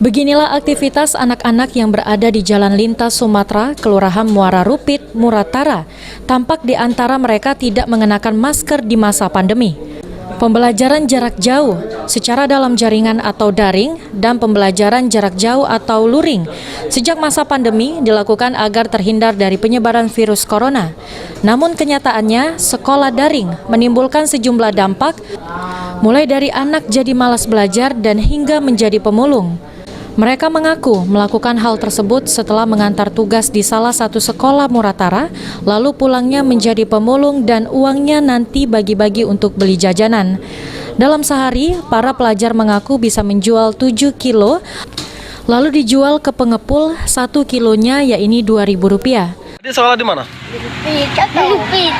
Beginilah aktivitas anak-anak yang berada di Jalan Lintas Sumatera, Kelurahan Muara Rupit, Muratara. Tampak di antara mereka tidak mengenakan masker di masa pandemi. Pembelajaran jarak jauh secara dalam jaringan atau daring dan pembelajaran jarak jauh atau luring sejak masa pandemi dilakukan agar terhindar dari penyebaran virus corona. Namun kenyataannya sekolah daring menimbulkan sejumlah dampak, mulai dari anak jadi malas belajar dan hingga menjadi pemulung. Mereka mengaku melakukan hal tersebut setelah mengantar tugas di salah satu sekolah Muratara, lalu pulangnya menjadi pemulung dan uangnya nanti bagi-bagi untuk beli jajanan. Dalam sehari, para pelajar mengaku bisa menjual 7 kilo, lalu dijual ke pengepul 1 kilonya yaitu Rp2.000. Tadi sekolah di mana? Di Rupit.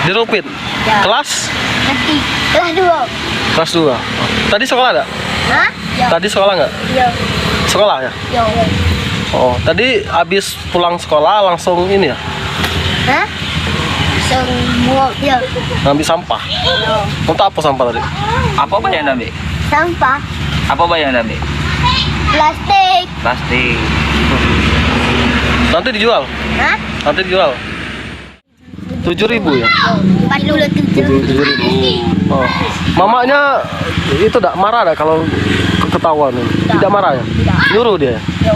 Di Rupit? Ya. Kelas? Kelas 2. Kelas 2. Tadi sekolah ada? Hah? Ya. Tadi sekolah nggak? Ya. Sekolah ya? Ya. Oh, tadi habis pulang sekolah langsung ini ya? Hah? Semua ya. Ngambil sampah? Ya. Untuk apa sampah tadi? Apa banyak yang ambil? Sampah. Apa banyak yang ambil? Plastik. Plastik. Nanti dijual? Hah? Nanti dijual? 7.000 ya? 47. Oh. Mamanya itu tak marah tak kalau ketahuan? Tidak marah ya? Nyuruh dia? Ya.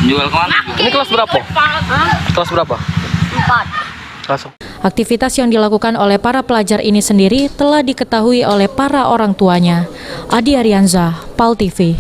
Jual kemana? Ini kelas berapa? Hah? Kelas berapa? 4. Kelas. Aktivitas yang dilakukan oleh para pelajar ini sendiri telah diketahui oleh para orang tuanya. Adi Arianza, PAL TV.